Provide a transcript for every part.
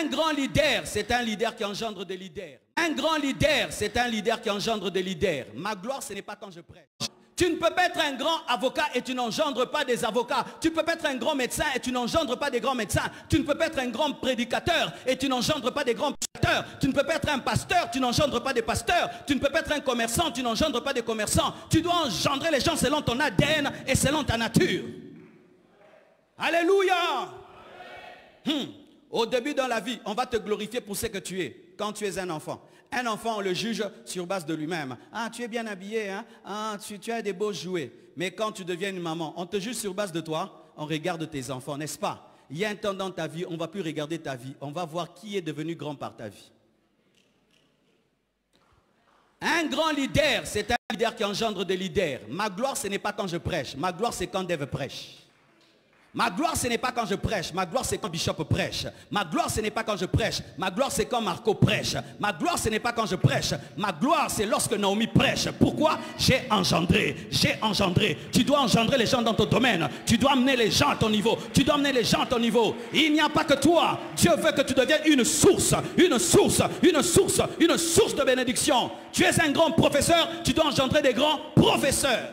Un grand leader, c'est un leader qui engendre des leaders. Un grand leader, c'est un leader qui engendre des leaders. Ma gloire, ce n'est pas quand je prêche. Tu ne peux pas être un grand avocat et tu n'engendres pas des avocats. Tu ne peux pas être un grand médecin et tu n'engendres pas des grands médecins. Tu ne peux pas être un grand prédicateur et tu n'engendres pas des grands prédicateurs. Tu ne peux pas être un pasteur, tu n'engendres pas des pasteurs. Tu ne peux pas être un commerçant, tu n'engendres pas des commerçants. Tu dois engendrer les gens selon ton ADN et selon ta nature. Alléluia. Au début dans la vie, on va te glorifier pour ce que tu es, quand tu es un enfant. Un enfant, on le juge sur base de lui-même. Ah, tu es bien habillé, hein? Ah, tu as des beaux jouets. Mais quand tu deviens une maman, on te juge sur base de toi, on regarde tes enfants, n'est-ce pas? Il y a un temps dans ta vie, on ne va plus regarder ta vie, on va voir qui est devenu grand par ta vie. Un grand leader, c'est un leader qui engendre des leaders. Ma gloire, ce n'est pas quand je prêche, ma gloire, c'est quand Dave prêche. Ma gloire, ce n'est pas quand je prêche. Ma gloire, c'est quand Bishop prêche. Ma gloire, ce n'est pas quand je prêche. Ma gloire, c'est quand Marco prêche. Ma gloire, ce n'est pas quand je prêche. Ma gloire, c'est lorsque Naomi prêche. Pourquoi? J'ai engendré. J'ai engendré. Tu dois engendrer les gens dans ton domaine. Tu dois amener les gens à ton niveau. Tu dois amener les gens à ton niveau. Il n'y a pas que toi. Dieu veut que tu deviennes une source. Une source. Une source. Une source de bénédiction. Tu es un grand professeur. Tu dois engendrer des grands professeurs.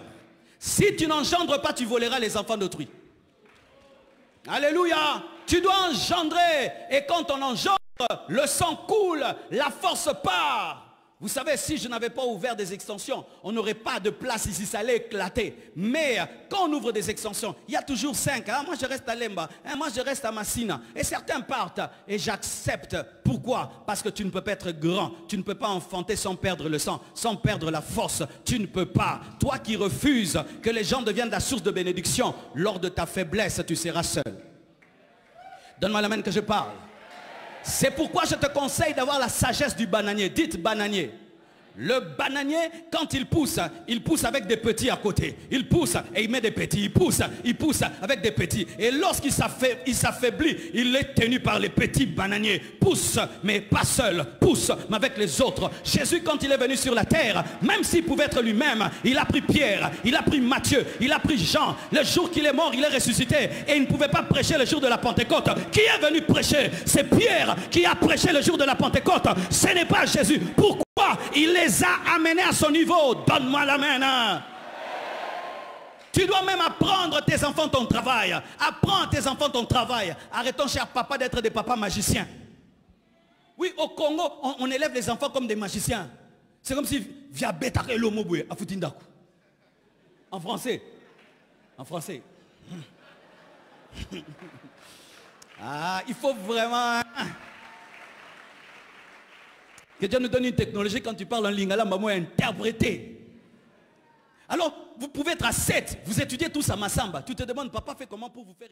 Si tu n'engendres pas, tu voleras les enfants d'autrui. Alléluia. Tu dois engendrer. Et quand on engendre, le sang coule, la force part. Vous savez, si je n'avais pas ouvert des extensions, on n'aurait pas de place ici, ça allait éclater. Mais quand on ouvre des extensions, il y a toujours 5. Hein? Moi, je reste à Lemba. Hein? Moi, je reste à Massina. Et certains partent. Et j'accepte. Pourquoi? Parce que tu ne peux pas être grand. Tu ne peux pas enfanter sans perdre le sang, sans perdre la force. Tu ne peux pas. Toi qui refuses que les gens deviennent la source de bénédiction, lors de ta faiblesse, tu seras seul. Donne-moi la main que je parle. C'est pourquoi je te conseille d'avoir la sagesse du bananier. Dites bananier. Le bananier, quand il pousse avec des petits à côté. Il pousse et il met des petits. Il pousse avec des petits. Et lorsqu'il s'affaiblit, il est tenu par les petits bananiers. Pousse, mais pas seul. Pousse, mais avec les autres. Jésus, quand il est venu sur la terre, même s'il pouvait être lui-même, il a pris Pierre, il a pris Matthieu, il a pris Jean. Le jour qu'il est mort, il est ressuscité. Et il ne pouvait pas prêcher le jour de la Pentecôte. Qui est venu prêcher? C'est Pierre qui a prêché le jour de la Pentecôte. Ce n'est pas Jésus. Pourquoi? Il les a amenés à son niveau. Donne-moi la main. Hein? Tu dois même apprendre à tes enfants ton travail. Apprends à tes enfants ton travail. Arrêtons, cher papa, d'être des papas magiciens. Oui, au Congo, on élève les enfants comme des magiciens. C'est comme si via Betare Lomoboué à Foutindaku. En français. En français. Ah, il faut vraiment... Que Dieu nous donne une technologie, quand tu parles en lingala, maman est interprété. Alors, vous pouvez être à 7, vous étudiez tous à Massamba. Tu te demandes, papa fait comment pour vous faire...